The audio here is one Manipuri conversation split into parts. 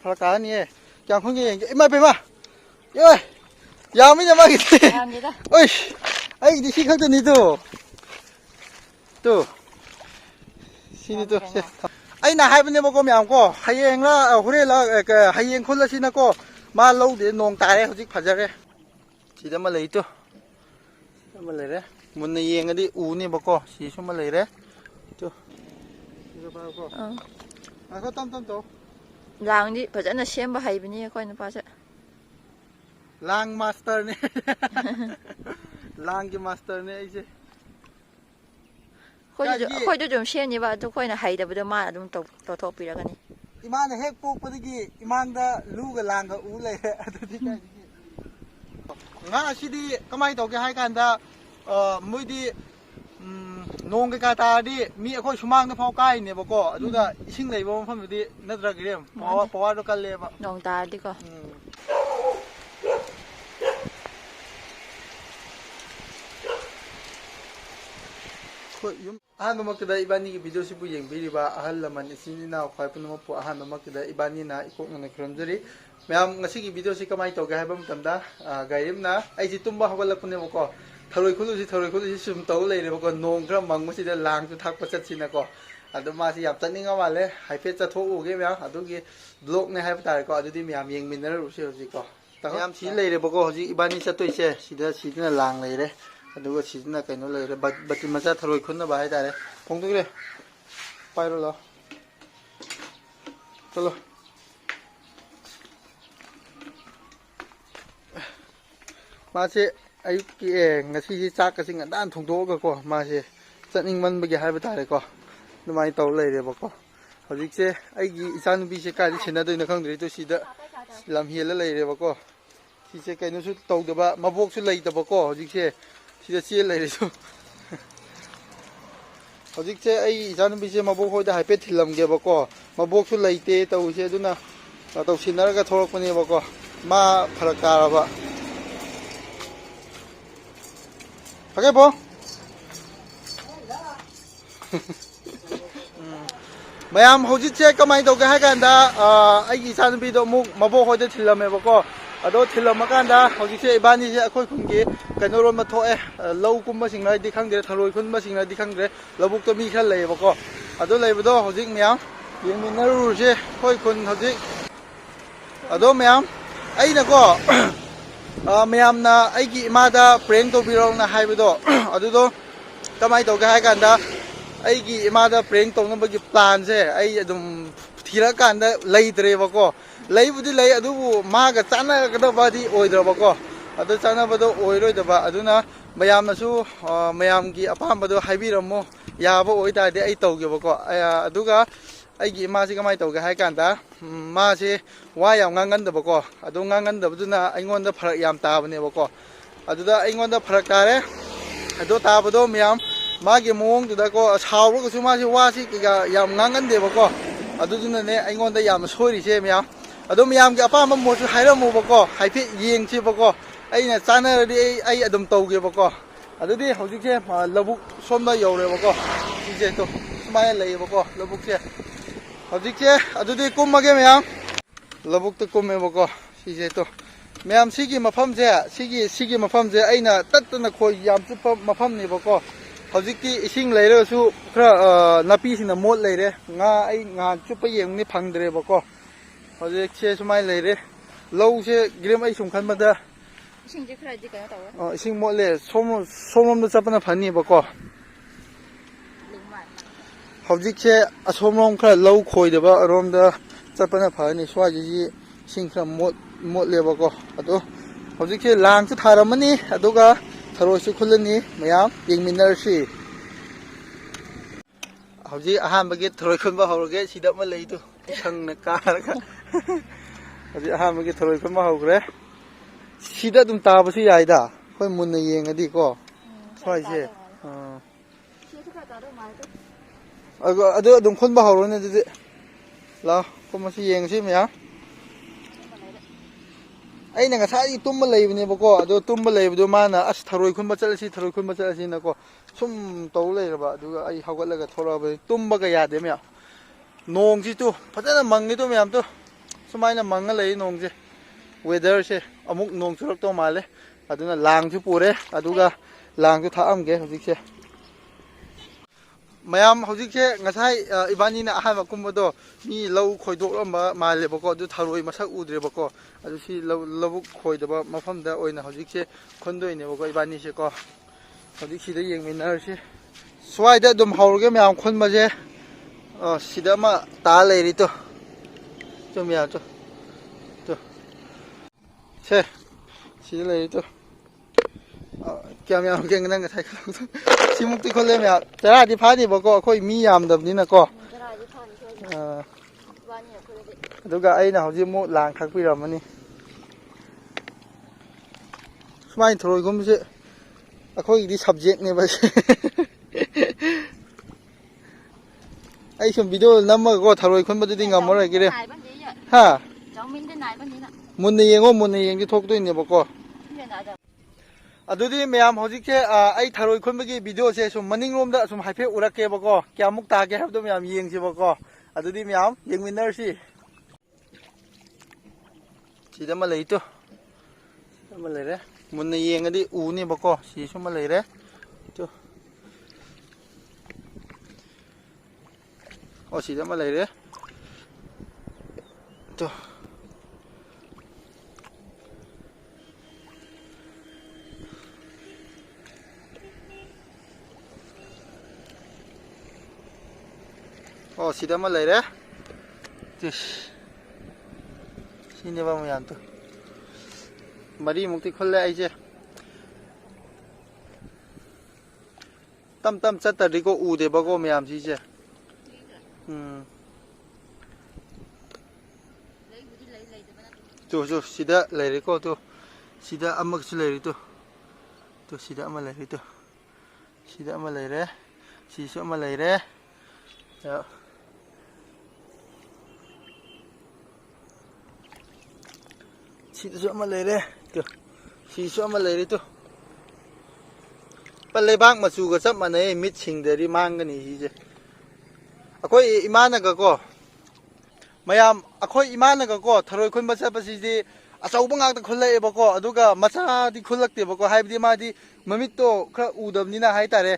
farakaani kya khunge yeng ima pe ma ye yami na ma gi yamida oi ai di si khak ni to si ni to ai na hai bne ko myam ko hayeng la hore la hayeng khul la si na ko ma lo de nong tae hojik phajare sida ma lei to ma lei re mun na yeng adi u ni ba ko si su ma lei re to si ba ko a ko tam to lang di fazana sembah haibini ko na pa sa lang master ne lang ki master ne ai se khoi do jom shen ni ba to khoi na haida ba do ma adum to thok pi ra ka ni imana hek pok pa gi imangda lu ga lang ga u le adu di ka nga si di kamai to ke hai kan da mui di nong ka ta di mi khoi sumang da phau kai ne ba ko adu da ising lei ba pham di nadra gi rem pawa do kal le ba nong ta di ko ahal mamakda ibani ki video sipu yeng biri ba ahal laman isini na khwai pun mapu ahal mamakda ibani na ikok na khramjari mayam ngasi ki video si kamai to ga habam tamda gairim na ai ji tumba hawalak pune ko tharoi khulu si sum to le re ko nong khram mangmu si da lang tu thak pachat si na ko adu ma si yap taninga wale haipe cha tho u ge mya adu gi blog ne haib tar ko adu di myam yeng min na ru si hoji ko yam si le re ko hoji ibani cha toi se sida sidina lang le re aduga sidina kaino le re bati macha tharoi khunna ba hai tare phong tu re pairo lo chalo ma se ayuk ki ngasi si chak ka sing dan thong do ga ko ma se chaning man ba gi hai ba tare ko numai taw le re ba ko hojik se ai gi isan bi se ka ri chena doi na khang dre to sida lam hiela le re ba ko si se kaino su taw da ba mabok su lei da ba ko hojik se sida chiel lai resu hojik che ai isan bi se mabok hoi da hai pe thilam ge ba ko mabok su leite taw se duna taw sinar ga thorok pani ba ko ma pharak ta ba okay bo mayam hojik che kamai to ga ha kan da ai isan bi do mu mabok hoi da thilam me ba ko ado thilam kan da hojik che ibani se akhoi khun ge kanoro ma thoe lau kum ma sing lai di khang de tharoi khun ma sing lai di khang de labuk to mi khal lei ba ko ado lei ba do hojik myam yeng min na ru je khoi khun hojik ado myam ai na ko myam na ai gi ma da prank to birong na hai ba do adu do kamai to ga hai kan da ai gi ma da prank to na ba gi plan se ai adum thira kan da lei tre ba ko lei bu di lei adu bu ma ga chana ga da ba di oi dra ba ko adu chana ba do oi roi da ba aduna mayam na su mayam gi apam ba do haibi ramo ya ba oi da de ai to ge ba ko aduga ai gi ma si kamai to ga hai kan da ma si wa yam ngangan da ba ko adu ngangan da buduna ai ngon da pharak yam ta ba ne ba ko aduda ai ngon da pharak ta re adu ta ba do mayam ma gi mong du da ko saw ro su ma si wa si ga yam ngangan de ba ko aduduna ne ai ngon da yam soi ri se mayam adu mayam gi apam mo su hai ra mo ba ko hai phi yeng chi ba ko ai na chana di ai adum tau ge ba ko adudi hojik se labuk somda yore ba ko si je to smai lei ba ko labuk se hojik se adudi kum ma ge myam labuk to kum me ba ko si je to myam sigi mafam je sigi mafam je aina tatna khoi yam chu mafam ni ba ko hojik ki ising lei re su khra napi sina mot lei re nga ai nga chu pa yeng ni phang dre ba ko hojik se smai lei re lau se grem ai sum khan ma da ising je khra di ka taw ising mo le somrom da chapana phani ba ko hojik che asomrom khra lau khoi da ba rom da chapana phani swa ji sing khra mot le ba ko ado hojik che lang chu tharamani aduga tharoi su khulani mayam yengminar si hojik ahan ba ge tharoi khun ba horoge sida ma lei tu thang na ka ra hojik ahan ba ge tharoi khun ba hogre sida dum ta ba si yai da khoi mun na yeng adi ko swai se adu dum khun ba horo ne de la ko ma si yeng si mya ai na ga sai tum ba lei ne ba ko adu tum ba lei bu ma na as tharoi khun ba chal si na ko sum to lei ba adu ai hagat la ga thora ba tum ba ga ya de mya nong si tu phajana mang ni tu myam tu ꯁꯨꯃꯥꯏꯅ ꯃꯪꯉ ꯂꯩ ꯅꯣꯡꯁꯦ ꯋꯦꯗꯔꯁꯦ ꯑꯃꯨꯛ ꯅꯣꯡ ꯆꯨꯔꯛꯇꯧ ꯃꯥꯜꯂꯦ ꯑꯗꯨꯅ ꯂꯥꯡꯁꯨ ꯄꯨꯔꯦ ꯑꯗꯨꯒ ꯂꯥꯡꯁꯨ ꯊꯥꯛꯑꯝꯒꯦ ꯍꯧꯖꯤꯛꯁꯦ ꯃꯌꯥꯝ ꯍꯧꯖꯤꯛꯁꯦ ꯉꯁꯥꯏ ꯏꯕꯥꯅꯤꯅ ꯑꯍꯥꯟꯕ ꯀꯨꯝꯕꯗꯣ ꯃꯤ ꯂꯧ ꯈꯣꯏꯗꯣꯛꯂꯝꯕ ꯃꯥꯜꯂꯦꯕꯀꯣ ꯑꯗꯨ ꯊꯔꯣꯏ ꯃꯁꯛ ꯎꯗ꯭ꯔꯦꯕꯀꯣ ꯑꯗꯨ ꯁꯤ ꯂꯧꯕꯨꯛ ꯈꯣꯏꯗꯕ ꯃꯐꯝꯗ ꯑꯣꯏꯅ ꯍꯧꯖꯤꯛꯁꯦ ꯈꯨꯟꯗꯣꯏꯅꯦꯕꯀꯣ ꯏꯕꯥꯅꯤꯁꯦꯀꯣ ꯍꯧꯖꯤꯛ ꯁꯤꯗ ꯌꯦꯡꯃꯤꯟꯅꯔꯁꯤ ꯁ꯭ꯋꯥꯏꯗ ꯑꯗꯨꯝ ꯍꯧꯔꯒꯦ ꯃꯌꯥꯝ ꯈꯨꯟꯕꯁꯦ ꯁꯤꯗ ꯑꯃ ꯇꯥ ꯂꯩꯔꯤꯗꯣ ꯆꯨꯝ ꯌꯥꯗꯣ ꯁꯦ ꯁꯤꯗ ꯂꯩꯔꯤꯗꯣ ꯀꯌꯥꯝ ꯌꯥꯝꯒꯦ ꯅꯪ ꯉꯁꯥꯏ ꯈꯜꯂꯛꯄꯗꯣ ꯁꯤꯃꯨꯛꯇꯤ ꯈꯨꯜꯂꯦ ꯃꯌꯥꯝ ꯆꯔꯥꯗꯤ ꯐꯥꯅꯦꯕꯀꯣ ꯑꯩꯈꯣꯏ ꯃꯤ ꯌꯥꯝꯗꯕꯅꯤꯅꯀꯣ ꯑꯗꯨꯒ ꯑꯩꯅ ꯍꯧꯖꯤꯛ ꯑꯃꯨꯛ ꯂꯥꯡ ꯊꯥꯛꯄꯤꯔꯝꯃꯅꯤ ꯁꯨꯃꯥꯏꯅ ꯊꯔꯣꯏꯒꯨꯝꯕꯁꯦ ꯑꯩꯈꯣꯏꯒꯤꯗꯤ ꯁꯕꯖꯦꯛꯅꯦꯕ ꯑꯩ ꯁꯨꯝ ꯚꯤꯗꯤꯑꯣ ꯅꯝꯃꯒꯀꯣ ꯊꯔꯣꯏ ꯈꯨꯟꯕꯗꯨꯗꯤ ꯉꯝꯃꯔꯣꯏꯒꯦꯔꯦ ꯍꯥ ꯃꯨꯟꯅ ꯌꯦꯡꯉꯣ ꯃꯨꯟꯅ ꯌꯦꯡꯗꯤ ꯊꯣꯛꯇꯣꯏꯅꯦꯕꯀꯣ ꯑꯗꯨꯗꯤ ꯃꯌꯥꯝ ꯍꯧꯖꯤꯛꯁꯦ ꯑꯩ ꯊꯔꯣꯏ ꯈꯨꯟꯕꯒꯤ ꯚꯤꯗꯤꯑꯣꯁꯦ ꯁꯨꯝ ꯃꯅꯤꯡꯂꯣꯝꯗ ꯁꯨꯝ ꯍꯥꯏꯐꯦꯠ ꯎꯔꯛꯀꯦꯕꯀꯣ ꯀꯌꯥꯃꯨꯛ ꯇꯥꯒꯦ ꯍꯥꯏꯕꯗꯣ ꯃꯌꯥꯝ ꯌꯦꯡꯁꯦꯕꯀꯣ ꯑꯗꯨꯗꯤ ꯃꯌꯥꯝ ꯌꯦꯡꯃꯤꯟꯅꯔꯁꯤ ꯁꯤꯗ ꯑꯃ ꯂꯩꯇꯣ ꯑꯃ ꯂꯩꯔꯦ ꯃꯨꯟꯅ ꯌꯦꯡꯉꯗꯤ ꯎꯅꯦꯕꯀꯣ ꯁꯤꯁꯨ ꯑꯃ ꯂꯩꯔꯦ ꯑꯣ ꯁꯤꯗ ꯑꯃ ꯂꯩꯔꯦ ꯑꯣ ꯁꯤꯗ ꯑꯃ ꯂꯩꯔꯦ ꯁꯤꯅꯦꯕ ꯃꯌꯥꯝꯗꯣ ꯃꯔꯤꯃꯨꯛꯇꯤ ꯈꯨꯜꯂꯦ ꯑꯩꯁꯦ ꯇꯝ ꯇꯝ ꯆꯠꯇ꯭ꯔꯗꯤꯀꯣ ꯎꯗꯦꯕꯀꯣ ꯃꯌꯥꯝ ꯁꯤꯁꯦ ꯇꯨ ꯁꯤꯗ ꯂꯩꯔꯦꯀꯣ ꯇꯨ ꯁꯤꯗ ꯑꯃꯁꯨ ꯂꯩꯔꯤ ꯇꯨ ꯁꯤꯗ ꯑꯃ ꯂꯩꯔꯤ ꯁꯤꯗ ꯑꯃ ꯂꯩꯔꯦ ꯁꯤꯁꯨ ꯑꯃ ꯂꯩꯔꯦ ꯁꯤꯗꯁꯨ ꯑꯃ ꯂꯩꯔꯦ ꯁꯤꯁꯨ ꯑꯃ ꯂꯩꯔꯤ ꯂꯩꯕꯥꯛ ꯃꯆꯨꯒ ꯆꯞ ꯃꯥꯟꯅꯩ ꯃꯤꯠꯁꯤꯡꯗꯗꯤ ꯃꯥꯡꯒꯅꯤ ꯁꯤꯁꯦ ꯑꯩꯈꯣꯏ ꯏꯃꯥꯅꯒꯀꯣ ꯃꯌꯥꯝ ꯑꯩꯈꯣꯏ ꯏꯃꯥꯅꯒꯀꯣ ꯊꯔꯣꯏ ꯈꯨꯟꯕ ꯆꯠꯄꯁꯤꯗꯤ ꯑꯆꯧꯕ ꯉꯥꯛꯇ ꯈꯨꯜꯂꯛꯑꯦꯕꯀꯣ ꯑꯗꯨꯒ ꯃꯆꯥꯗꯤ ꯈꯨꯜꯂꯛꯇꯦꯕꯀோ ꯍꯥꯏꯕꯗꯤ ꯃꯥꯗꯤ ꯃꯃꯤꯠꯇꯣ ꯈꯔ ꯎꯗꯕꯅꯤꯅ ꯍꯥꯏꯇꯥꯔꯦ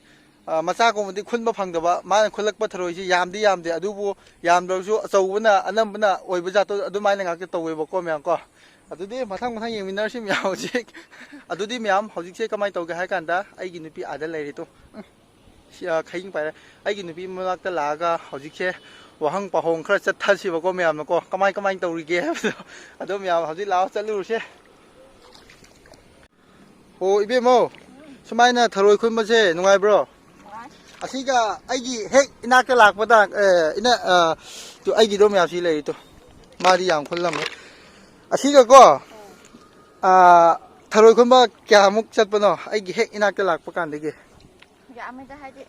ꯃꯆꯥꯒꯨꯝꯕꯗꯤ ꯈꯨꯟꯕ ꯐꯪꯗꯕ ꯃꯥꯅ ꯈꯨꯜꯂꯛꯄ ꯊꯔꯣꯏꯁꯤ ꯌꯥꯝꯗꯤ ꯌꯥꯝꯗꯦ ꯑꯗꯨꯕꯨ ꯌꯥꯝꯗ꯭ꯔꯁꯨ ꯑꯆꯧꯕꯅ ꯑꯅꯝꯕꯅ ꯑꯣꯏꯕ ꯖꯥꯠꯇꯣ ꯑꯗꯨꯃꯥꯏꯅ ꯉꯥꯛꯇ ꯇꯧꯋꯦꯕꯀꯣ ꯃꯌꯥꯝ ꯀꯣ ꯑꯗꯨꯗꯤ ꯃꯊꯪ ꯌꯦꯡꯃꯤꯟꯅꯔꯁꯤ ꯃꯌꯥꯝ ꯍꯧꯖꯤꯛ ꯑꯗꯨꯗꯤ ꯃꯌꯥꯝ ꯍꯧꯖꯤꯛꯁꯦ ꯀꯃꯥꯏꯅ ꯇꯧꯒꯦ ꯍꯥꯏ ꯀꯥꯟꯗ ꯑꯩꯒꯤ ꯅꯨꯄꯤ ꯑꯥꯗ ꯂꯩꯔꯤꯗꯣ ꯈꯩꯡ ꯄꯥꯏꯔꯦ ꯑꯩꯒꯤ ꯅꯨꯄꯤ ꯃꯅꯥꯛꯇ ꯂꯥꯛꯑꯒ ꯍꯧꯖꯤꯛꯁꯦ ꯋꯥꯍꯪ ꯄꯥꯎꯍꯪ ꯈꯔ ꯆꯠꯊꯁꯤꯕꯀꯣ ꯃꯌꯥꯝꯅꯀꯣ ꯀꯃꯥꯏ ꯇꯧꯔꯤꯒꯦ ꯍꯥꯏꯕꯗꯣ ꯑꯗꯣ ꯃꯌꯥꯝ ꯍꯧꯖꯤꯛ ꯂꯥꯛꯑꯣ ꯆꯠꯂꯨꯔꯁꯦ ꯑꯣ ꯏꯕꯦꯝꯃꯣ ꯁꯨꯃꯥꯏꯅ ꯊꯔꯣꯏ ꯈꯨꯟꯕꯁꯦ ꯅꯨꯡꯉꯥꯏꯕ꯭ꯔꯣ ꯑꯁꯤꯒ ꯑꯩꯒꯤ ꯍꯦꯛ ꯏꯅꯥꯛꯇ ꯂꯥꯛꯄꯗ ꯑꯩꯒꯤꯗꯣ ꯃꯌꯥꯝ ꯁꯤ ꯂꯩꯔꯤꯗꯣ ꯃꯥꯗꯤ ꯌꯥꯝ ꯈꯨꯜꯂꯝꯃꯦ ꯑꯁꯤꯒꯀꯣ ꯊꯔꯣꯏ ꯈꯨꯟꯕ ꯀꯌꯥꯃꯨꯛ ꯆꯠꯄꯅꯣ ꯑꯩꯒꯤ ꯍꯦꯛ ꯏꯅꯥꯛꯇ ꯂꯥꯛꯄ ꯀꯥꯟꯗꯒꯤ ꯌꯥꯝꯃꯦꯗ ꯍꯥꯏꯗꯤ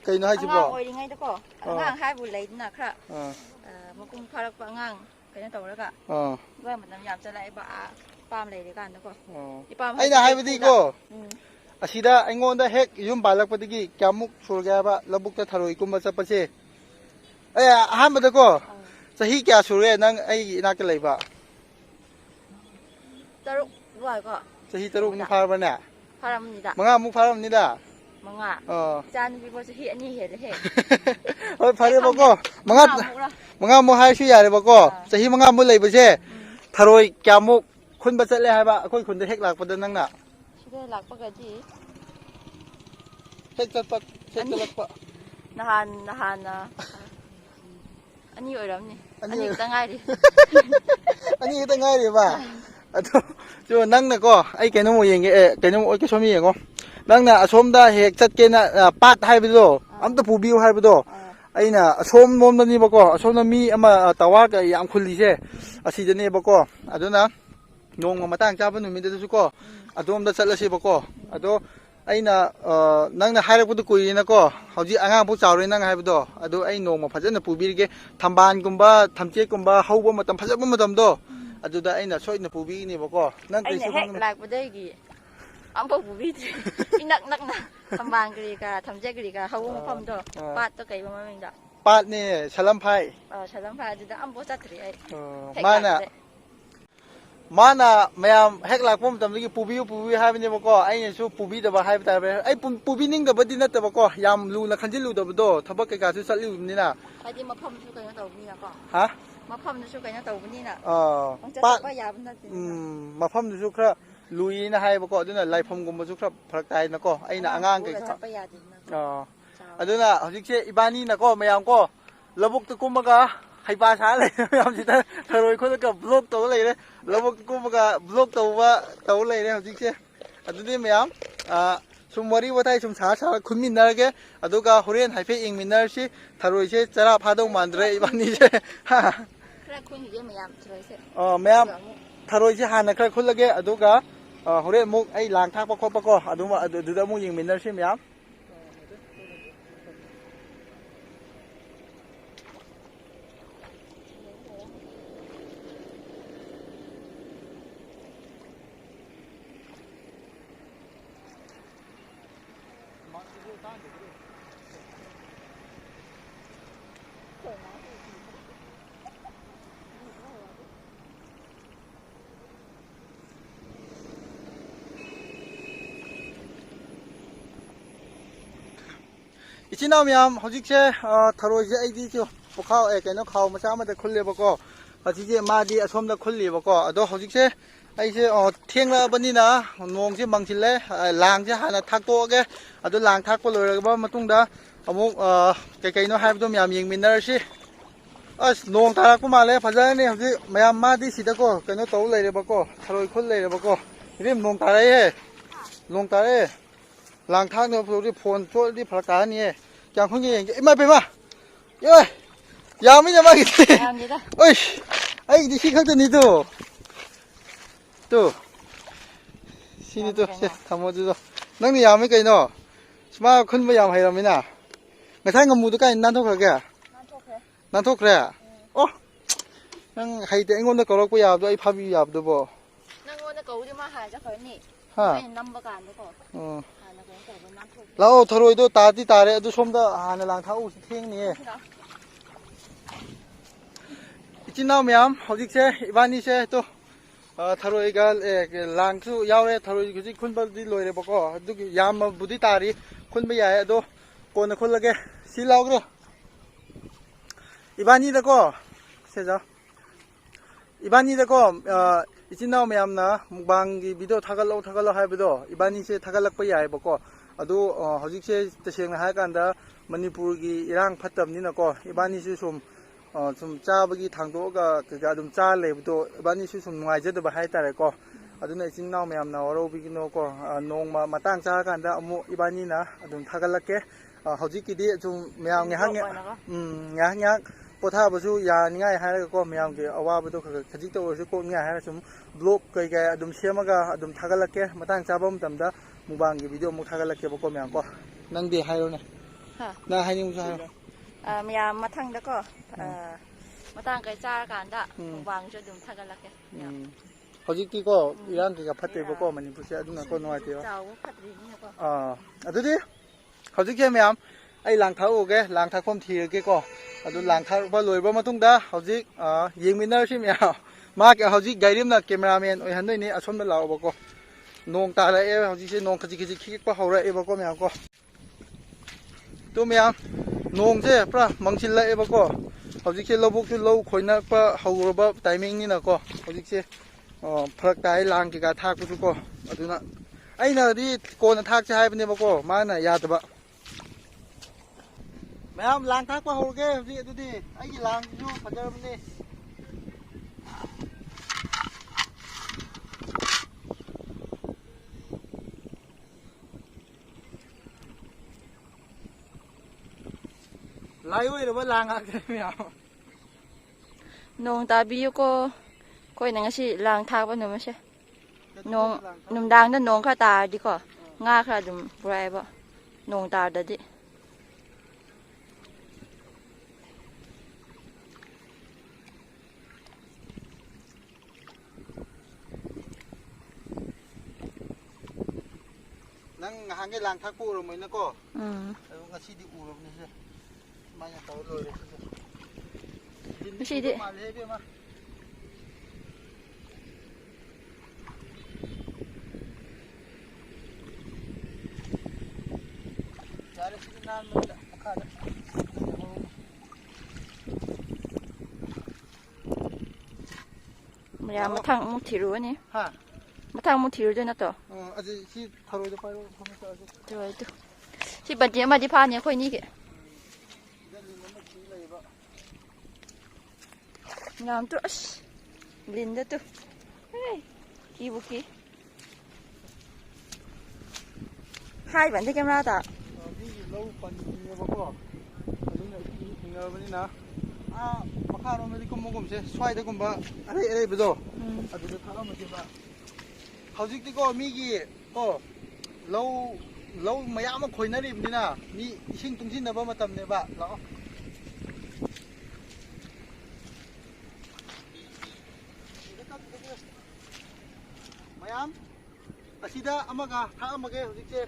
ꯀꯩꯅꯣ ꯑꯉꯥꯡ ꯍꯥꯏꯁꯤꯕꯣ ꯑꯣꯏꯔꯤꯉꯩꯗꯀꯣ ꯑꯉꯥꯡ ꯍꯥꯏꯕꯨ ꯂꯩꯗꯅ ꯈꯔ ꯃꯄꯨꯡ ꯐꯥꯔꯛꯄ ꯑꯉꯥꯡ ꯀꯩꯅꯣ ꯇꯧꯔꯒ ꯑꯗꯨꯒ ꯃꯇꯝ ꯌꯥꯝ ꯆꯠꯂꯛꯑꯦꯕ ꯏꯄꯥꯝ ꯂꯩꯔꯤꯀꯥꯟꯗꯀꯣ ꯏꯄꯥꯝ ꯑꯩꯅ ꯍꯥꯏꯕꯗꯤꯀꯣ ꯎꯝ ꯑꯁꯤꯗ ꯑꯩꯉꯣꯟꯗ ꯍꯦꯛ ꯌꯨꯝ ꯄꯥꯜꯂꯛꯄꯗꯒꯤ ꯀꯌꯥꯃꯨꯛ ꯁꯨꯔꯒꯦ ꯍꯥꯏꯕ ꯂꯧꯕꯨꯛꯇ ꯊꯔꯣꯏ ꯀꯨꯝꯕ ꯆꯠꯄꯁꯦ ꯑꯍꯥꯟꯕꯗꯀꯣ ꯆꯍꯤ ꯀꯌꯥ ꯁꯨꯔꯦ ꯅꯪ ꯑꯩꯒꯤ ꯏꯅꯥꯛꯇ ꯂꯩꯕ 3 ꯑꯗꯨꯋꯥꯏꯀꯣ ꯆꯍꯤ 3 ꯐꯥꯔꯕꯅꯦ ꯐꯥꯔꯝꯅꯤꯗ 5 ꯐꯥꯔꯝꯅꯤꯗ 5 ꯏꯆꯥ ꯅꯨꯄꯤꯐꯥꯎ ꯆꯍꯤ 2 ꯍꯦꯜꯂꯦꯍꯦ ꯍꯣꯏ ꯑꯩ ꯈꯪꯗꯦ ꯐꯔꯦꯕꯀꯣ 5 ꯍꯥꯏꯔꯁꯨ ꯌꯥꯔꯦꯕꯀꯣ ꯆꯍꯤ 5 ꯂꯩꯕꯁꯦ ꯊꯔꯣꯏ ꯀꯌꯥꯃꯨꯛ ꯈꯨꯟꯕ ꯆꯠꯂꯦ ꯍꯥꯏꯕ ꯑꯩꯈꯣꯏ ꯈꯨꯟꯗ ꯍꯦꯛ ꯂꯥꯛꯄꯗ ꯅꯪꯅ ꯁꯤꯗ ꯂꯥꯛꯄꯒꯗꯤ ꯍꯦꯛ ꯆꯠꯂꯛꯄ ꯅꯍꯥꯟꯅ 2 ꯑꯣꯏꯔꯝꯅꯤ 2 ꯈꯛꯇ ꯉꯥꯏꯔꯤ 2 ꯈꯛꯇ ꯉꯥꯏꯔꯤꯕ ꯑꯗꯣ ꯅꯪꯅꯀꯣ ꯑꯩ ꯀꯩꯅꯣꯝ ꯌꯦꯡꯒꯦ ꯀꯩꯅꯣꯝ ꯁꯣꯝ ꯌꯦꯡꯉꯣ ꯅꯪꯅ ꯑꯁꯣꯝꯗ ꯍꯦꯛ ꯆꯠꯀꯦꯅ ꯄꯥꯠ ꯍꯥꯏꯕꯗꯣ ꯑꯝꯇ ꯄꯨꯕꯤꯌꯨ ꯍꯥꯏꯕꯗꯣ ꯑꯩꯅ ꯑꯁꯣꯝ ꯂꯣꯝꯗꯅꯦꯕꯀꯣ ꯑꯁꯣꯝꯗ ꯃꯤ ꯑꯃ ꯇꯋꯥꯔꯒ ꯌꯥꯝ ꯈꯨꯜꯂꯤꯁꯦ ꯑꯁꯤꯗꯅꯦꯕꯀோ ꯑꯗꯨꯅ ꯅꯣꯡꯃ ꯃꯇꯥꯡ ꯆꯥꯕ ꯅꯨꯃꯤꯠꯇꯁꯨ ꯀꯣ ꯑꯗꯣꯝꯗ ꯆꯠꯂꯁꯦꯕꯀꯣ ꯑꯗꯣ ꯑꯩꯅ ꯅꯪꯅ ꯍꯥꯏꯔꯛꯄꯗꯣ ꯀꯨꯏꯔꯦꯅꯀꯣ ꯍꯧꯖꯤꯛ ꯑꯉꯥꯡꯐꯥꯎ ꯆꯥꯎꯔꯦ ꯅꯪ ꯍꯥꯏꯕꯗꯣ ꯑꯗꯣ ꯑꯩ ꯅꯣꯡꯃ ꯐꯖꯅ ꯄꯨꯕꯤꯔꯒꯦ ꯊꯝꯕꯥꯜꯒꯨꯝꯕ ꯊꯝꯆꯦꯠꯀꯨꯝꯕ ꯍꯧꯕ ꯃꯇꯝ ꯐꯖꯕ ꯃꯇꯝꯗꯣ ꯑꯗꯨꯗ ꯑꯩꯅ ꯁꯣꯏꯗꯅ ꯄꯨꯕꯤꯒꯅꯦꯕꯀꯣ ꯅꯪ ꯑꯩꯅ ꯀꯔꯤꯁꯨ ꯍꯦꯛ ꯈꯟꯒꯅꯨ ꯂꯥꯛꯄꯗꯒꯤ ꯑꯝꯐꯥꯎ ꯄꯨꯕꯤꯗ꯭ꯔꯤ ꯏꯅꯛ ꯅꯛꯅ ꯊꯝꯕꯥꯜ ꯀꯔꯤ ꯀꯔꯥ ꯊꯝꯆꯦꯠ ꯀꯔꯤ ꯀꯔꯥ ꯍꯧꯕ ꯃꯐꯝꯗꯣ ꯄꯥꯠꯇꯣ ꯀꯩꯕ ꯃꯃꯤꯡꯗ ปาดนี่ฉลัมไพฉลามพายจะอัมโบจัตรีไอ้มาน่ะแม่แฮกหลักผมจำได้กี่ปูบีให้เป็นยังบ่ก็ไอ้เนี่ยชูปูบีแต่ว่าให้ไปแต่ไอ้ปูบีนิ่งแต่บ่ดีนะแต่บ่ก็ยามรู้นะคันที่รู้แต่บ่โตทับกะกะชูสัตว์รู้นี่น่ะไอ้ที่มาพมชูกันยังเต่านี่นะก็ฮะมาพมชูกันยังเต่านี่น่ะปาดมาพมชูครับลุยนะให้บ่ก็ด้วยน่ะไล่พมกุมบ่ชูครับพลักใจนะก็ไอ้น่ะอ่างๆกะอันนั้นน่ะเฮาสิเชอีบานี่น่ะก็แม่ยามก็ระบบตะกุมมากะให้ปลาช้าเลยแม่ยามสิถ้ารวยคนก็บล็อกตัวเลยระบบตะกุมมากะบล็อกตัวตัวเลยเนี่ยเฮาสิเชอันนี้แม่ยามsumwari watai sum sa kun minnar ge aduga horen haife ing minnar shi tharoi che chara phadong mandre ibani che ha kra kun ye mayam throi se mayam tharoi che hana kra khul lage aduga horen muk ai lang thak pa khop pa ko aduma aduda muk ing minnar shi mayam 이치 나오면 허직체 타로이제 아이디죠 복하오 에케노 카오 마차마데 콜레버고 지제 마디 아솜다 콜리버고 아도 허직체 아이제 땡라버니나 농제 망실레 랑제 하나 탁도게 아도 랑 탁고 로르바 마뚱다 어묵 케케노 하이브도 냠 잉민너시 अस नोंग तारक माले फजाने हजि मयाम मादी सिदको कनो तौ लेरेबको थरोय खुल लेरेबको रिम नोंग तारे हे नोंग तारे लांग थाक ने पुरी फोन चोल दि फरका नि क्या खुंगे ये इमा बेमा ये यामी ने मागी ओइ आई दि सिखक नि तो सिनि तो से थमो जो नंग नि यामी कइनो स्मा खुन म याम हाइरमिना ngथाय ngमुदु काइ नान थोखगेนั่นทุกแร่โอ้นั่งใครแต่งงนกรกไปยาวด้วยพามียาวด้วยบ่นั่งงนกรกจะมาหาจะเคยนี่ไม่นำประกันด้วยก่อนแล้วทรวยตัวตาที่ตาเลยตัวชมตัวหาในหลังเท้าเที่ยงนี่จินน้าเมียมเขาจิกเช่บ้านนี้เช่ตัวทรวยกันหลังสู้ยาวเลยทรวยคือที่คุณบัดดี้ลอยเลยบ่ก็ดูยามบุตรตารีคุณไม่ใหญ่ตัวโกนคนละแกสีเหลาก็이반이다고 세자 이반이다고 이진 나오면나 무방기 비디오 타갈로 하이브도 이반이세 타갈락빠 야이버고 아도 허직세 तसेंना हाय간다 मणिपुरगी इरांग फत्तमनिनाको इबानीसे 좀 짜बगी थांदोगा कगा अदुम चा लेबदो इबानीसे नुवाइजदबा हायतारेको अदुना इचिन नाव मयामना वरोबिगिनोको नोंमा मतांग चागांदा अमु इबानीना अदुम थागलके हौजिकिदि जुम मयाम न्याक पोथाबसु यानिङाय हायरको मयामगे अवाबदो खजिक तोरसु कोनिङाय हायर सुम ब्लॉग कई अदुम सेमगा अदुम थागलके मतांग चाबा मतमदा मुबांगी वीडियो मु थागलके बको मयामको नंगदि हायरोने ना हायनिङसु हायरो मयाम मथांदको मतांग कई चारकांदा मुबांगसु अदुम थागलके हौजिकिको इरांग किगा फत्तेबको मणिपुरसे अदुना को नोआइते चाव फत्रिनिको अदुदि हौजिके मयाम ai lang thau ge lang thak phom thirge ko adu lang thak ba loiba matung da hojik yengminar sim ya ma ke hojik gairim na cameraman oi han ni asom da law ba ko nong ta la e hojik se nong khaji khaji khik pa hora e ba ko mya ko to mya nong se pra mangsil la e ba ko hojik se lobuk su low khoina pa hawro ba timing ni na ko hojik se phrak tai lang ki ga thak pu ko adu na ai na di ko na thak se hai ba ne ba ko ma na ya ta ba मैम लांग थाक पा होगे जी अदुदी आई लांग जु फजरमनी लायो रे बा लांग आके म्याम नोंग ताबियो को कोई नंगसी लांग थाक बा नुमसे नोंग नुमदांग दा नोंग खा ता दि को nga kha dum brai ba nong tar da di nang hangge lang thak pu ro moi na ko ngasi di u ro ni se ꯁꯨꯃꯥꯏꯅ ꯇꯧꯔ ꯂꯣꯏꯔꯦ ꯉꯁꯤꯗꯤ ꯃꯥꯜꯂꯦ ꯏꯕꯦꯝꯃ ꯌꯥꯔꯦ ꯁꯤꯗꯤ ꯅꯥꯟꯕꯅꯤꯅ ꯃꯈꯥꯗ ꯃꯌꯥꯝ ꯃꯊꯪ ꯑꯃꯨꯛ ꯊꯤꯔꯨꯒꯅꯤ ꯍꯥ ꯃꯊꯪ ꯑꯃꯨꯛ ꯊꯤꯔꯨꯗꯣꯏ ꯅꯠꯇ꯭ꯔꯣ ꯑꯗꯨ ꯁꯤ ꯊꯔꯣꯏꯗꯣ ꯄꯥꯏꯔꯣ ꯐꯝꯃ ꯆꯠꯂꯁꯤ ꯊꯔꯣꯏꯗꯨ ꯁꯤ ꯕꯟꯇꯤ ꯑꯃꯗꯤ ꯐꯥꯅꯤ ꯑꯩꯈꯣꯏ ꯑꯅꯤꯒꯤ ꯌꯥꯝ ꯇꯨ ꯑꯁ ꯂꯤꯟꯗ ꯇꯨ ꯀꯤꯕꯨ ꯀꯤ ꯍꯥꯏꯕꯟꯗꯤ ꯀꯦꯃꯦꯔꯥꯗ ꯃꯤꯒꯤ ꯂꯧ ꯄꯟꯅꯦꯕꯀꯣ ꯑꯗꯨꯅ ꯊꯦꯡꯅꯔꯕꯅꯤꯅ ꯃꯈꯥꯔꯣꯝꯗꯗꯤ ꯀꯨꯝꯕꯒꯨꯝꯁꯦ ꯁ꯭ꯋꯥꯏꯗꯒꯨꯝꯕ ꯑꯔꯩ ꯑꯔꯩꯕꯗꯣ ꯑꯗꯨꯗ ꯊꯥꯛꯑꯝꯃꯁꯦꯕ ꯍꯧꯖꯤꯛꯇꯤꯀꯣ ꯃꯤꯒꯤ ꯂꯧ ꯃꯌꯥꯝ ꯑꯃ ꯈꯣꯏꯅꯔꯤꯕꯅꯤ나 ꯃꯤ 이싱 ꯇꯨꯡꯁꯤꯟꯅꯕ ꯃꯇꯝꯅꯦꯕ ꯂꯥꯛꯑꯣ ꯃꯌꯥꯝ ꯑꯁꯤꯗ ꯑꯃꯒ ꯊꯥꯛꯑꯝꯃꯒꯦ ꯍꯧꯖꯤꯛꯁꯦ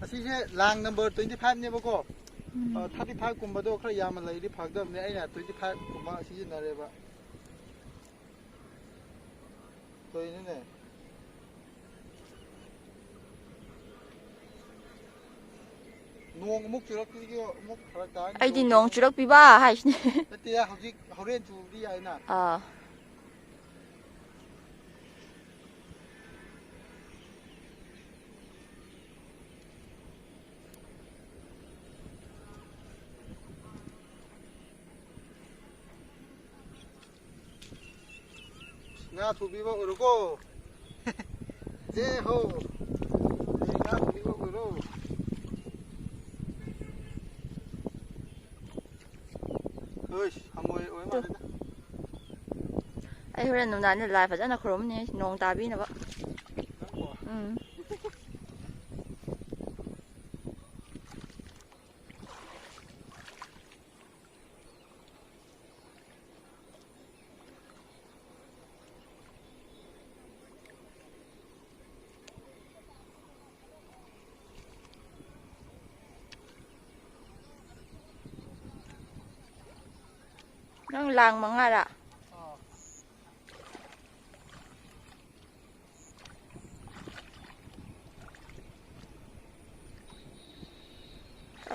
ꯑꯁꯤꯁꯦ ꯂꯥꯡ ꯅꯝꯕꯔ 25ꯅꯦꯕꯀꯣ 35 ꯀꯨꯝꯕꯗꯣ ꯈꯔ ꯌꯥꯝꯅ ꯂꯩꯔꯤ ꯐꯒꯗꯕꯅꯦ ꯑꯩꯅ 25 ꯀꯨꯝꯕ ꯁꯤꯖꯤꯟꯅꯔꯦꯕ ꯀꯩꯅꯣꯅꯦ ꯅꯣꯡ ꯑꯃꯨꯛ ꯆꯨꯔꯛꯄꯤꯒꯤ ꯑꯃꯨꯛ ꯐꯔꯛ ꯇꯥꯔꯅꯤ ꯑꯩꯗꯤ ꯅꯣꯡ ꯆꯨꯔꯛꯄꯤꯕ ꯍꯥꯏꯁꯤꯅꯦ ꯅꯠꯇꯦ ꯍꯧꯖꯤꯛ ꯍꯣꯔꯦꯟ ꯆꯨꯕꯗꯤ ꯌꯥꯏꯅ nga thubiba uruko je ho nga thubiba uru oi hamoi oi ma da ꯑꯩ ꯍꯣꯔꯦꯟ ꯅꯨꯡꯗꯥꯡꯗ ꯂꯥꯏ ꯐꯖꯅ ꯈꯨꯔꯨꯝꯅꯤ ꯅꯣꯡ ꯇꯥꯕꯤꯅꯕ ꯅꯪ ꯂꯥꯡ ꯃꯉꯥꯔꯥ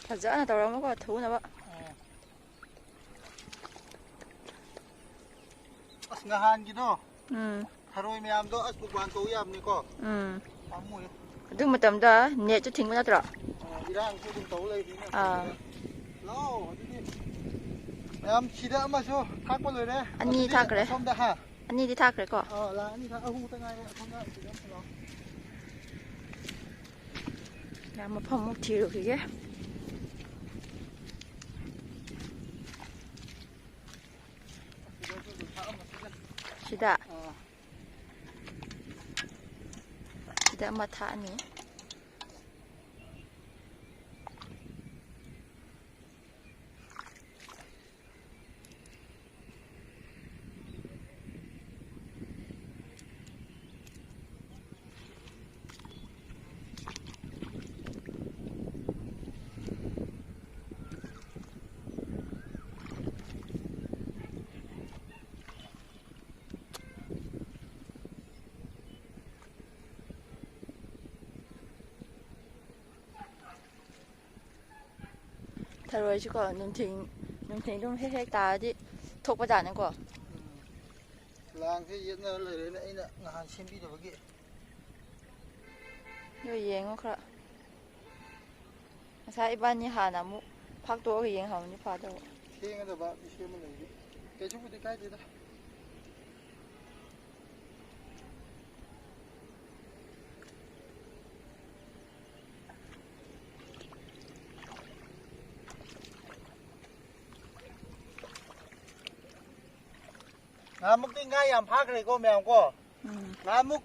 ꯐꯖꯅ ꯇꯧꯔꯝꯃꯣꯀꯣ ꯊꯨꯅꯕ ꯑꯁ ꯉꯍꯥꯟꯒꯤꯗꯣ ꯊꯔꯣꯏ ꯃꯌꯥꯝꯗꯣ ꯑꯁ ꯕꯨꯛꯕꯥꯟ ꯇꯧ ꯌꯥꯕꯅꯤꯀꯣ ꯄꯥꯝꯃꯨꯏ ꯑꯗꯨ ꯃꯇꯝꯗ ꯅꯦꯠꯁꯨ ꯊꯤꯡꯕ ꯅꯠꯇ꯭ꯔꯣ 이랑도 좀 ꯇꯧ ꯂꯩꯕꯅꯤꯅ ꯂꯥꯎ ꯑꯗꯨꯗꯤ ꯃꯌꯥꯝ ꯁꯤꯗ ꯑꯃꯁꯨ ꯊꯥꯛꯄ ꯂꯣꯏꯔꯦ ꯑꯅꯤ ꯊꯥꯛꯈ꯭ꯔꯦ ꯑꯁꯣꯝꯗ ꯍꯥ ꯑꯅꯤꯗꯤ ꯊꯥꯛꯈ꯭ꯔꯦꯀꯣ ꯂꯥꯡ ꯑꯅꯤ ꯊꯥꯛ ꯑꯍꯨꯝꯇ ꯉꯥꯏꯔꯦ ꯑꯁꯣꯝꯗ ꯁꯤꯗ ꯂꯥꯎ ꯌꯥꯝ ꯃꯐꯝꯃꯨꯛ ꯊꯤꯔꯨꯈꯤꯒꯦ sida sida ama thani ꯊꯔꯣꯏꯁꯤꯀꯣ ꯅꯨꯡꯊꯤꯟ ꯑꯗꯨꯝ ꯍꯦꯛ ꯇꯥꯔꯗꯤ ꯊꯣꯛꯄꯖꯥꯠꯅꯤꯀꯣ ꯂꯥꯡꯁꯦ ꯌꯦꯠꯅꯔ ꯂꯩꯔꯦꯅꯦ ꯑꯩꯅ ꯅꯍꯥꯟ ꯁꯦꯝꯕꯤꯗꯕꯒꯤ ꯅꯣꯏ ꯌꯦꯡꯉꯣ ꯈꯔ ꯉꯁꯥꯏ ꯏꯕꯥꯅꯤ ꯍꯥꯟꯅ ꯑꯃꯨꯛ ꯐꯥꯛꯇꯣꯛꯑꯒ ꯌꯦꯡꯍꯧꯅꯤ ꯐꯥꯗꯧꯕ ꯊꯦꯡꯒꯗꯕ ꯁꯦꯝꯕ ꯂꯩꯔꯤ ꯀꯩꯁꯨꯕꯨꯗꯤ ꯀꯥꯏꯗꯦꯗ ꯉꯥꯃꯨꯛꯇꯤ ꯉꯥ ꯌꯥꯝ ꯐꯥꯈ꯭ꯔꯦꯀꯣ ꯃꯌꯥꯝ ꯀꯣ ꯉꯥꯃꯨꯛ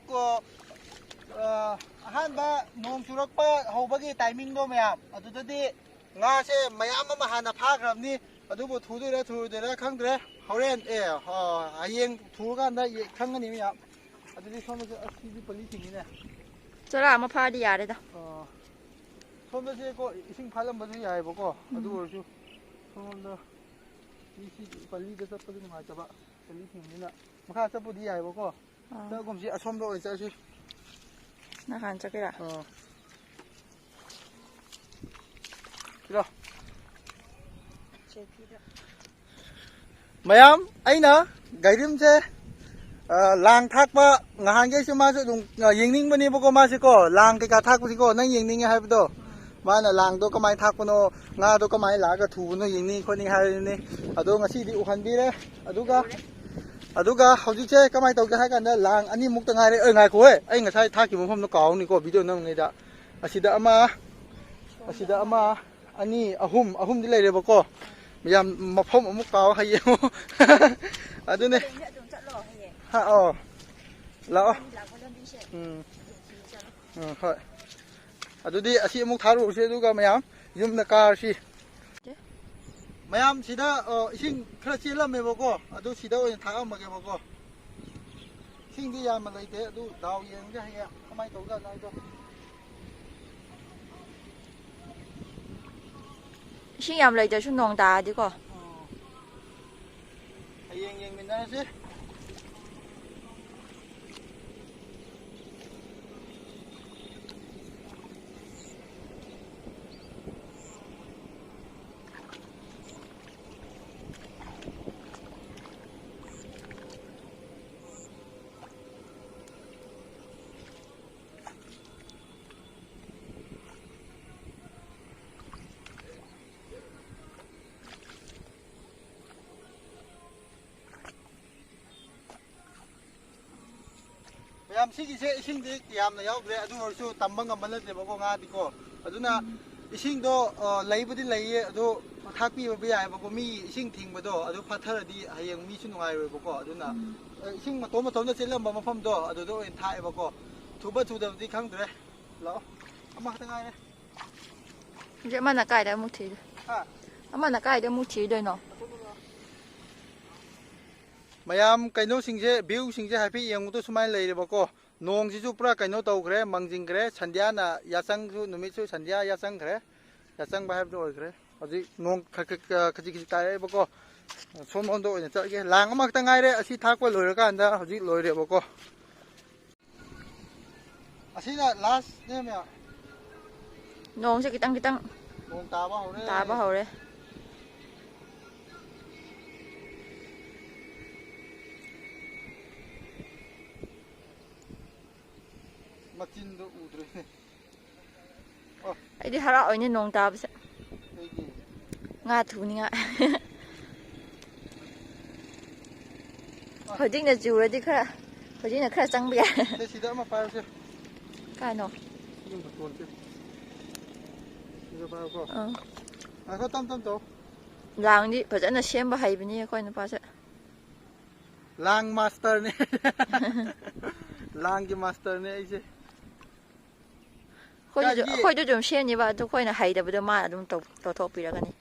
ꯑꯍꯥꯟꯕ ꯅꯣꯡ ꯆꯨꯔꯛꯄ ꯍꯧꯕꯒꯤ ꯇꯥꯏꯃꯤꯡꯗꯣ ꯃꯌꯥꯝ ꯑꯗꯨꯗꯗꯤ ꯉꯥꯁꯦ ꯃꯌꯥꯝ ꯑꯃ ꯍꯥꯟꯅ ꯐꯥꯈ꯭ꯔꯕꯅꯤ ꯑꯗꯨꯕꯨ ꯊꯨꯗꯣꯏꯔꯥ ꯊꯨꯔꯣꯏꯗꯣꯏꯔꯥ ꯈꯪꯗ꯭ꯔꯦ ꯍꯣꯔꯦꯟ ꯍꯌꯦꯡ ꯊꯨꯔꯀꯥꯟꯗ ꯈꯪꯒꯅꯤ ꯃꯌꯥꯝ ꯑꯗꯨꯗꯤ ꯁꯣꯝꯗꯁꯨ ꯑꯁꯤꯗꯤ ꯄꯜꯂꯤ ꯊꯤꯡꯉꯤꯅꯦ ꯆꯔꯥ ꯑꯃ ꯐꯥꯗꯤ ꯌꯥꯔꯦꯗ ꯁꯣꯝꯗꯁꯦꯀꯣ ꯏꯁꯤꯡ ꯐꯥꯠꯂꯝꯕꯁꯨ ꯌꯥꯏꯑꯕꯀꯣ ꯑꯗꯨ ꯑꯣꯏꯔꯁꯨ ꯁꯣꯝꯗ ꯁꯤ ꯄꯜꯂꯤꯗ ꯆꯠꯄꯗ ꯅꯨꯡꯉꯥꯏꯇꯕ ꯄꯜꯂꯤ ꯊꯤꯡꯕꯅꯤꯅ ꯃꯈꯥ ꯆꯠꯄꯗꯤ ꯌꯥꯏꯑꯕꯀꯣ ꯆꯠꯒꯨꯝꯁꯤ ꯑꯁꯣꯝꯗ ꯑꯣꯏ ꯆꯠꯁꯤ ꯅꯍꯥꯟ ꯆꯠꯀꯦꯔꯥ ꯀꯤꯂꯣ ꯃꯌꯥꯝ ꯑꯩꯅ ꯒꯥꯏꯔꯤꯝꯁꯦ ꯂꯥꯡ ꯊꯥꯛꯄ ꯉꯍꯥꯟꯈꯩꯁꯨ ꯃꯥꯁꯨ ꯑꯗꯨꯝ ꯌꯦꯡꯅꯤꯡꯕꯅꯦꯕꯀꯣ ꯃꯥꯁꯦꯀꯣ ꯂꯥꯡ ꯀꯩꯀꯥ ꯊꯥꯛꯄꯁꯤꯀꯣ ꯅꯪ ꯌꯦꯡꯅꯤꯡꯉꯦ ꯍꯥꯏꯕꯗꯣ ꯃꯥꯅ ꯂꯥꯡꯗꯣ ꯀꯃꯥꯏꯅ ꯊꯥꯛꯄꯅꯣ ꯉꯥꯗꯣ ꯀꯃꯥꯏꯅ ꯂꯥꯛꯑꯒ ꯊꯨꯕꯅꯣ ꯌꯦꯡꯅꯤꯡ ꯈꯣꯠꯅꯤꯡ ꯍꯥꯏꯔꯤꯅꯤ ꯑꯗꯣ ꯉꯁꯤꯗꯤ ꯎꯍꯟꯕꯤꯔꯦ ꯑꯗꯨꯒ ꯍꯧꯖꯤꯛꯁꯦ ꯀꯃꯥꯏꯅ ꯇꯧꯒꯦ ꯍꯥꯏ ꯀꯥꯟꯗ ꯂꯥꯡ ꯑꯅꯤꯃꯨꯛꯇ ꯉꯥꯏꯔꯦ ꯉꯥꯏꯈꯣꯍꯦ ꯑꯩ ꯉꯁꯥꯏ ꯊꯥꯛꯈꯤꯕ ꯃꯐꯝꯗꯣ ꯀꯥꯎꯅꯤꯀꯣ ꯚꯤꯗꯤꯑꯣ ꯅꯝꯃꯤꯉꯩꯗ ꯑꯁꯤꯗ ꯑꯃ ꯑꯅꯤ ꯑꯍꯨꯝꯗꯤ ꯂꯩꯔꯦꯕꯀꯣ ꯌꯥꯝ ꯃꯐꯝ ꯑꯃꯨꯛ ꯀꯥꯎ ꯍꯌꯦꯡꯉꯣ ꯑꯗꯨꯅꯦ ꯂꯥꯛꯑꯣ ꯍꯣꯏ ꯑꯗꯨꯗꯤ ꯑꯁꯤ ꯑꯃꯨꯛ ꯊꯥꯔꯨꯔꯁꯤ ꯑꯗꯨꯒ ꯃꯌꯥꯝ ꯌꯨꯝꯗ ꯀꯥꯔꯁꯤ ꯃꯌꯥꯝ ꯁꯤꯗ ꯏꯁꯤꯡ ꯈꯔ ꯆꯦꯜꯂꯝꯃꯦꯕꯀꯣ ꯑꯗꯨ ꯁꯤꯗ ꯑꯣꯏꯅ ꯊꯥꯛꯑꯝꯃꯒꯦꯕꯀꯣ ꯏꯁꯤꯡꯗꯤ ꯌꯥꯝꯅ ꯂꯩꯇꯦ ꯑꯗꯨ ꯗꯥꯎ ꯌꯦꯡꯉꯒ ꯍꯌꯦꯡ ꯀꯃꯥꯏꯅ ꯇꯧꯖꯥꯠꯅꯣ ꯍꯥꯏꯗꯣ 이싱 ꯌꯥꯝ ꯂꯩꯇ꯭ꯔꯁꯨ ꯅꯣꯡ ꯇꯥꯔꯗꯤꯀꯣ hãy subscribe ꯃꯌꯥꯝ ꯁꯤꯒꯤꯁꯦ ꯏꯁꯤꯡꯗꯤ ꯌꯥꯝꯅ ꯌꯥꯎꯗ꯭ꯔꯦ ꯑꯗꯨ ꯑꯣꯏꯔꯁꯨ ꯇꯝꯕ ꯉꯝꯕ ꯅꯠꯇꯦꯕꯀꯣ ꯉꯥꯗꯤꯀꯣ ꯑꯗꯨꯅ ꯏꯁꯤꯡꯗꯣ ꯂꯩꯕꯨꯗꯤ ꯂꯩꯌꯦ ꯑꯗꯨ ꯊꯥꯛꯄꯤꯕ ꯌꯥꯏꯕꯀꯣ ꯃꯤ ꯏꯁꯤꯡ ꯊꯤꯡꯕꯗꯣ ꯑꯗꯨ ꯐꯠꯊꯔꯗꯤ ꯍꯌꯦꯡ ꯃꯤꯁꯨ ꯅꯨꯡꯉꯥꯏꯔꯣꯏꯕꯀꯣ ꯑꯗꯨꯅ 이싱 ꯃꯇꯣꯝꯗ ꯆꯦꯜꯂꯝꯕ ꯃꯐꯝꯗꯣ ꯑꯗꯨꯗ ꯑꯣꯏꯅ ꯊꯥꯛꯑꯦꯕꯀꯣ ꯊꯨꯕ ꯊꯨꯗꯕꯗꯤ ꯈꯪꯗ꯭ꯔꯦ ꯂꯥꯛꯑꯣ ꯑꯃꯈꯛꯇ ꯉꯥꯏꯔꯦ 이제 엄마나 까이다 못 튀. 엄마나 까이다 못 튀도이노. ꯃꯌꯥꯝ ꯀꯩꯅꯣꯁꯤꯡꯁꯦ ꯚ꯭ꯌꯨꯁꯤꯡꯁꯦ ꯍꯥꯏꯐꯦꯠ ꯌꯦꯡꯕꯗꯣ ꯁꯨꯃꯥꯏꯅ ꯂꯩꯔꯦꯕꯀꯣ ꯅꯣꯡꯁꯤꯁꯨ ꯄꯨꯔꯥ ꯀꯩꯅꯣ ꯇꯧꯈ꯭ꯔꯦ ꯃꯪꯖꯤꯟꯈ꯭ꯔꯦ ꯁꯟꯙ꯭ꯌꯥꯅ ꯌꯥꯆꯪꯁꯨ ꯅꯨꯃꯤꯠꯁꯨ ꯁꯟꯙ꯭ꯌꯥ ꯌꯥꯆꯪꯈ꯭ꯔꯦ ꯌꯥꯆꯪꯕ ꯍꯥꯏꯕꯗꯣ ꯑꯣꯏꯈ꯭ꯔꯦ ꯍꯧꯖꯤꯛ ꯅꯣꯡ ꯈꯖꯤꯛ ꯈꯖꯤꯛ ꯇꯥꯔꯛꯑꯦꯕꯀꯣ ꯁꯣꯝꯗ ꯑꯣꯏꯅ ꯆꯠꯒꯦ ꯂꯥꯡ ꯑꯃꯈꯛꯇ ꯉꯥꯏꯔꯦ ꯑꯁꯤ ꯊꯥꯛꯄ ꯂꯣꯏꯔꯀꯥꯟꯗ ꯍꯧꯖꯤꯛ ꯂꯣꯏꯔꯦꯕꯀꯣ ꯑꯁꯤꯅ ꯂꯥꯁꯅꯦ ꯃꯌꯥꯝ ꯅꯣꯡꯁꯦ ꯈꯤꯇꯪ ꯅꯣꯡ ꯇꯥꯕ ꯍꯧꯔꯦ ꯃꯆꯤꯟꯗꯣ ꯎꯗ꯭ꯔꯦꯅꯦ ꯑꯩꯗꯤ ꯍꯔꯥꯎꯏꯅꯦ ꯅꯣꯡ ꯇꯥꯕꯁꯦ ꯉꯥ ꯊꯨꯅꯤꯉꯥꯏ ꯍꯧꯖꯤꯛꯅ ꯆꯨꯔꯗꯤ ꯍꯧꯖꯤꯛꯅ ꯈꯔ ꯆꯪꯕ ꯌꯥꯏ ꯁꯤꯗ ꯑꯃ ꯄꯥꯏꯔꯁꯦ ꯀꯥꯏꯅꯣ ꯌꯨꯝꯗ ꯇꯣꯟꯁꯦ ꯁꯤꯗ ꯄꯥꯏꯔꯣꯀꯣ ꯉꯥꯏꯈꯣ ꯇꯝ ꯇꯧ ꯂꯥꯡꯗꯤ ꯐꯖꯅ ꯁꯦꯝꯕ ꯍꯩꯕꯅꯤ ꯑꯩꯈꯣꯏ ꯅꯨꯄꯥꯁꯦ ꯂꯥꯡ ꯃꯥꯁꯇꯔꯅꯦ ꯂꯥꯡꯒꯤ ꯃꯥꯁꯇꯔꯅꯦ ꯑꯩꯁꯦ ꯑꯩꯈꯣꯏꯗꯨ ꯑꯗꯨꯝ ꯁꯦꯝꯅꯤꯕ ꯑꯗꯨ ꯑꯩꯈꯣꯏꯅ ꯍꯩꯇꯕꯗꯣ ꯃꯥꯅ ꯑꯗꯨꯝ ꯇꯧꯊꯣꯛꯄꯤꯔꯒꯅꯤ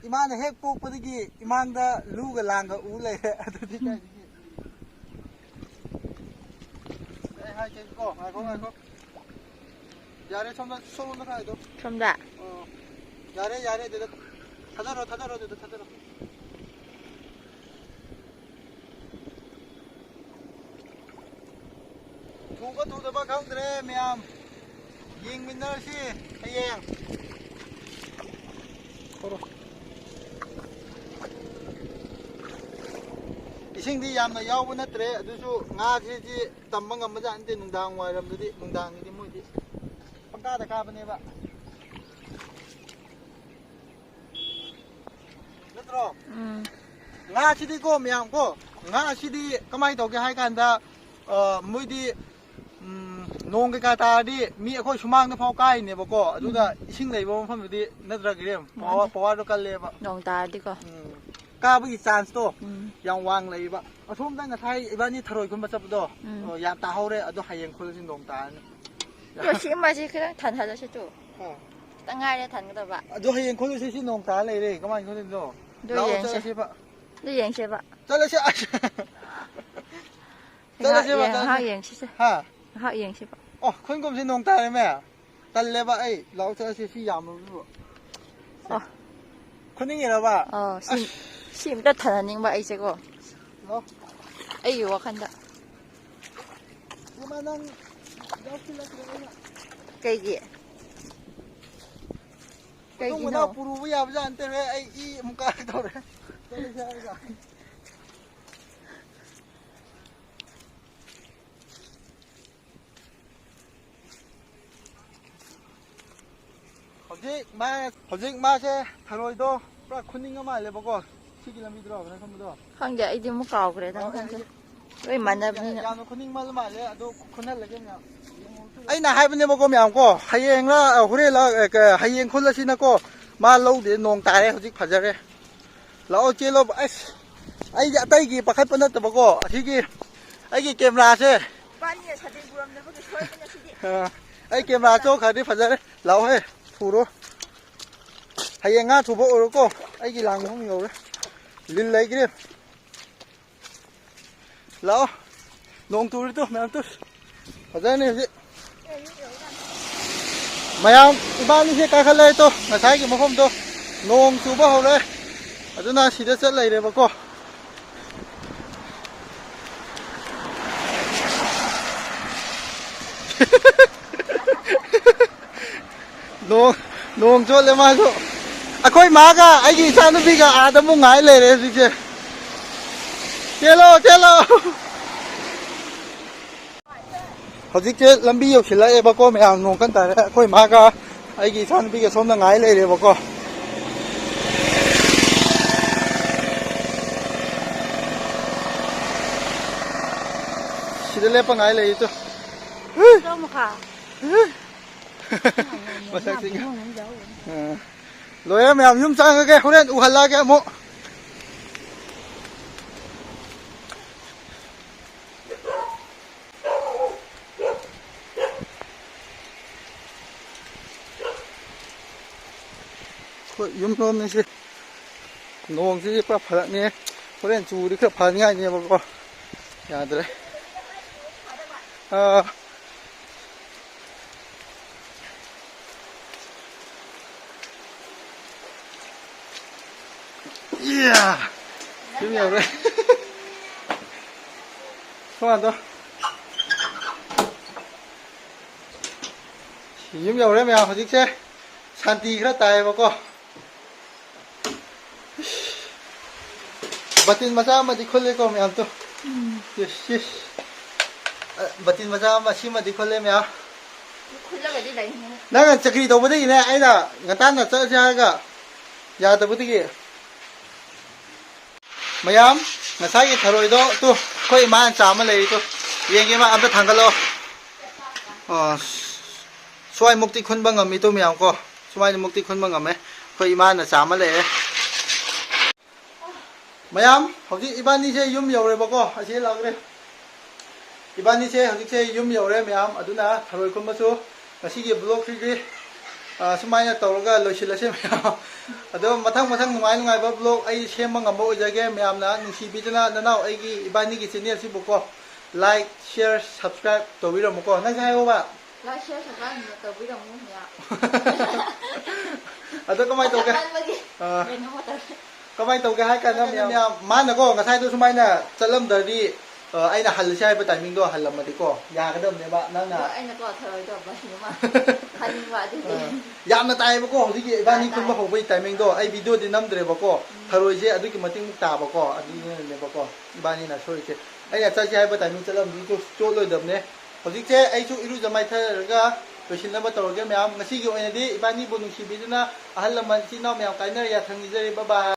ꯏꯃꯥꯅ ꯍꯦꯛ ꯄꯣꯛꯄꯗꯒꯤ ꯏꯃꯥꯡꯗ ꯂꯨꯒ ꯂꯥꯡꯒ ꯎ ꯂꯩꯔꯦ ꯑꯗꯨꯗꯤ ꯀꯥꯏꯗꯒꯤ ꯑꯩ ꯍꯥꯏꯒꯦꯀꯣ ꯉꯥꯏꯈꯣ ꯌꯥꯔꯦ ꯁꯣꯝꯗ ꯍꯥꯏꯗꯣ ꯁꯣꯝꯗ ꯌꯥꯔꯦ ꯑꯗꯨꯗ ꯊꯥꯗꯔꯣ ꯑꯗꯨꯗ ꯊꯥꯗꯔꯣ ꯊꯨꯕ ꯊꯨꯗꯕ ꯈꯪꯗ꯭ꯔꯦ ꯃꯌꯥꯝ ꯌꯦꯡꯃꯤꯟꯅꯔꯁꯤ ꯍꯌꯦꯡ 이싱ꯗꯤ ꯌꯥꯝꯅ ꯌꯥꯎꯕ ꯅꯠꯇ꯭ꯔꯦ ꯑꯗꯨꯁꯨ ꯉꯥꯁꯤꯗꯤ ꯇꯝꯕ ꯉꯝꯕꯖꯥꯠ ꯅꯠꯇꯦ ꯅꯨꯡꯗꯥꯡ ꯋꯥꯏꯔꯝꯗꯗꯤ ꯅꯨꯡꯗꯥꯡꯒꯤꯗꯤ ꯃꯣꯏꯗꯤ ꯄꯪꯀꯥꯗ ꯀꯥꯕꯅꯦꯕ ꯅꯠꯇ꯭ꯔꯣ ꯉꯥꯁꯤꯗꯤꯀꯣ ꯃꯌꯥꯝꯀꯣ ꯉꯥꯁꯤꯗꯤ ꯀꯃꯥꯏꯅ ꯇꯧꯒꯦ ꯍꯥꯏ ꯀꯥꯟꯗ ꯃꯣꯏꯗꯤ ꯅꯣꯡ ꯀꯩꯀꯥ ꯇꯥꯔꯗꯤ ꯃꯤ ꯑꯩꯈꯣꯏ ꯁꯨꯃꯥꯡꯗ ꯐꯥꯎ ꯀꯥꯏꯅꯦꯕꯀꯣ ꯑꯗꯨꯗ ꯏꯁꯤꯡ ꯂꯩꯕ ꯃꯐꯝꯗꯨꯗꯤ ꯅꯠꯇ꯭ꯔꯒ ꯄꯋꯥꯔꯗꯣ ꯀꯜꯂꯦꯕ ꯅꯣꯡ ꯇꯥꯔꯗꯤꯀꯣ 까ꯕꯒꯤ ꯆꯥꯟꯁꯇꯣ ꯌꯥꯝ ꯋꯥꯡ ꯂꯩꯕ ꯑꯁꯣꯝꯗ ꯉꯁꯥꯏ ꯏꯕꯥꯅꯤ ꯊꯔꯣꯏꯒꯨꯝꯕ ꯆꯠꯄꯗꯣ ꯌꯥꯝ ꯇꯥꯍꯧꯔꯦ ꯑꯗꯣ ꯍꯌꯦꯡ ꯈꯨꯜꯂꯁꯤ ꯅꯣꯡ ꯇꯥꯔꯅꯤ ꯁꯤꯃꯁꯤ ꯈꯤꯇꯪ ꯊꯟꯍꯜꯂꯁꯤ ꯇꯨ ꯈꯤꯇꯪ ꯉꯥꯏꯔꯦ ꯊꯟꯒꯗꯕ ꯑꯗꯣ ꯍꯌꯦꯡ ꯈꯨꯜꯂꯁꯤ ꯁꯤ ꯅꯣꯡ ꯇꯥꯔ ꯂꯩꯔꯦ ꯀꯃꯥꯏꯅ ꯈꯨꯜꯂꯤꯅꯣ ꯂꯥꯛꯑꯣ ꯆꯠꯂꯁꯤꯕ ꯑꯗꯨ ꯌꯦꯡꯁꯦꯕ ꯆꯠꯂꯁꯤ ꯆꯠꯂꯁꯦꯕ ꯉꯥꯏꯍꯥꯛ ꯌꯦꯡꯁꯤꯁꯦ ꯍꯥ ꯉꯥꯏꯍꯥꯛ ꯌꯦꯡꯁꯤꯕ ꯑꯣ ꯈꯨꯟꯒꯨꯝꯁꯤ ꯅꯣꯡ ꯇꯥꯔꯦꯃꯦ ꯇꯜꯂꯦꯕ ꯑꯩ ꯂꯥꯎ ꯆꯠꯂꯁꯤ ꯁꯤ ꯌꯥꯝꯃꯕꯨ ꯈꯨꯅꯤꯡꯉꯤꯔꯕ ꯁꯤ ꯑꯝꯇ ꯊꯅꯅꯤꯡꯕ ꯑꯩꯁꯦꯀꯣ ꯑꯩꯒꯤ ꯋꯥꯈꯜꯗ ꯀꯩꯒꯤ ꯀꯩꯒꯤꯅꯣ ꯄꯨꯔꯨꯕ ꯌꯥꯕꯖꯥꯠ ꯅꯠꯇꯦ ꯑꯩ ꯏ ꯑꯃꯨꯛ ꯀꯥꯒꯗꯧꯔꯦ ꯍꯧꯖꯤꯛ ꯃꯥꯁꯦ ꯊꯔꯣꯏꯗꯣ ꯄꯨꯔꯥ ꯈꯨꯅꯤꯡ ꯑꯃ ꯃꯥꯜꯂꯦꯕꯀꯣ ꯁꯤꯒꯤ ꯂꯝꯕꯤꯗ꯭ꯔꯣ ꯅꯪ ꯈꯪꯕꯗꯣ ꯈꯪꯗꯦ ꯑꯩꯗꯤ ꯑꯃꯨꯛ ꯀꯥꯎꯈ꯭ꯔꯦꯗ ꯂꯣꯏ ꯃꯥꯟꯅꯕꯅꯤꯅ ꯌꯥꯝꯅ ꯈꯨꯅꯤꯡ ꯃꯥꯜꯂꯦ ꯑꯗꯣ ꯈꯨꯟꯍꯜꯂꯒꯦ ꯃꯌꯥꯝ ꯑꯩꯅ ꯍꯥꯏꯕꯅꯦꯕꯀꯣ ꯃꯌꯥꯝꯀꯣ ꯍꯌꯦꯡꯂ ꯍꯣꯔꯦꯟꯂ ꯍꯌꯦꯡ ꯈꯨꯜꯂꯁꯤꯅꯀꯣ ꯃꯥ ꯂꯧꯗꯦ ꯅꯣꯡ ꯇꯥꯔꯦ ꯍꯧꯖꯤꯛ ꯐꯖꯔꯦ ꯂꯥꯛꯑꯣ ꯆꯦꯜꯂꯣ ꯑꯁ ꯑꯩꯗꯤ ꯑꯇꯩꯒꯤ ꯄꯥꯈꯠꯄ ꯅꯠꯇꯕꯀꯣ ꯑꯁꯤꯒꯤ ꯑꯩꯒꯤ ꯀꯦꯃꯦꯔꯥꯁꯦ ꯑꯩ ꯀꯦꯃꯦꯔꯥ ꯆꯣꯛꯈ꯭ꯔꯗꯤ ꯐꯖꯔꯦ ꯂꯥꯛꯑꯣꯍꯦ ꯊꯨꯔꯣ ꯍꯌꯦꯡ ꯉꯥ ꯊꯨꯕ ꯑꯣꯏꯔꯣꯀꯣ ꯑꯩꯒꯤ ꯂꯥꯡ ꯃꯐꯝ ꯌꯧꯔꯦ ꯂꯤꯟ ꯂꯩꯈ꯭ꯔꯦ ꯂꯥꯛꯑꯣ ꯅꯣꯡ ꯇꯨꯔꯤꯗꯣ ꯃꯌꯥꯝ ꯇꯨ ꯐꯖꯔꯅꯤ ꯍꯧꯖꯤꯛ ꯃꯌꯥꯝ ꯏꯕꯥꯅꯤꯁꯦ ꯀꯥꯈꯠꯂꯛꯑꯦ ꯇꯣ ꯉꯁꯥꯏꯒꯤ ꯃꯐꯝꯗꯣ ꯅꯣꯡ ꯆꯨꯕ ꯍꯧꯔꯦ ꯑꯗꯨꯅ ꯁꯤꯗ ꯆꯠ ꯂꯩꯔꯦꯕꯀꯣ ꯅꯣꯡ ꯆꯣꯠꯂꯦ ꯃꯥꯁꯨ ꯑꯩꯈꯣꯏ ꯃꯥꯒ ꯑꯩꯒꯤ ꯏꯆꯥꯅꯨꯄꯤꯒ ꯑꯥꯗ ꯑꯃꯨꯛ ꯉꯥꯏ ꯂꯩꯔꯦ ꯍꯧꯖꯤꯛꯁꯦ ꯆꯦꯜꯂꯣ ꯆꯦꯜꯂꯣ ꯍꯧꯖꯤꯛꯁꯦ ꯂꯝꯕꯤ ꯌꯧꯁꯤꯜꯂꯛꯑꯦꯕꯀꯣ ꯃꯌꯥꯝ ꯅꯣꯡ ꯀꯟ ꯇꯥꯔꯦ ꯑꯩꯈꯣꯏ ꯃꯥꯒ ꯑꯩꯒꯤ ꯏꯆꯥꯅꯨꯄꯤꯒ ꯁꯣꯝꯗ ꯉꯥꯏ ꯂꯩꯔꯦꯕꯀꯣ ꯁꯤꯗ ꯂꯦꯞꯄ ꯉꯥꯏ ꯂꯩꯔꯤꯗꯣ ꯃꯁꯛꯁꯤꯡ ꯂꯣꯏꯔꯦ ꯃꯌꯥꯝ ꯌꯨꯝ ꯆꯪꯉꯒꯦ ꯍꯣꯔꯦꯟ ꯎꯍꯜꯂꯛꯑꯒꯦ ꯑꯃꯨꯛ ꯌꯨꯝ ꯂꯣꯝꯅꯤꯁꯦ ꯅꯣꯡꯁꯤꯗꯤ ꯄꯨꯔꯥ ꯐꯔꯛꯅꯦ ꯍꯣꯔꯦꯟ ꯆꯨꯔꯤ ꯈꯔ ꯐꯅꯤꯉꯥꯏꯅꯦꯕꯀꯣ ꯌꯥꯗ꯭ꯔꯦ yum yau래 통화도 yum yau래 mèo hồi chiếc xe santi rất tài vào cô batin macha mà đi khole ko mèo to yes yes batin macha mà xí mà đi khole mèo nang chakri to budi ne ai na ngatan na cha ja ga ya to budi mayam ngasai tharoido tu khoi ma cha ma lei tu yenge ma amta thangalo swai mukti khunba ngami tu myam ko swai mukti khunba ngame khoi ma na cha ma lei mayam hoji ibani se yum yaure ba ko ase lagre ibani se hoji se yum yaure myam aduna tharoi khunba su ngasi gi blog ri sumaina tawraga loisilase myam ado mathang nungai nungai ba blog ai semma ngamba ojage myam na nungsi bidana nanau ai gi ibani gi channel si buko like share subscribe tawira muko nang sai ba like share subscribe tawira mu ya ado kamai to ga kamai to ga hai kan myam man na ko ngasai to sumaina chalam dari aina halse hai ba timing do halamadi ko ya ga dam ne ba nang na aina ko tharoi do ba ni ma hani ba di yamna tai ba ko hoji gi ibani kun ba hobai timing do ai video di nam dre ba ko tharoi je adu ki mating muk ta ba ko adu ne ba ko ibani na soi che aina cha che hai ba timing chalam di ko chot loi dam ne hoji che ai chu iru jamai tharaga loisin na ba tawge myam ngasi gi oina di ibani bu nungsi biduna ahal laman si na myam kaina ya thangi jare bye bye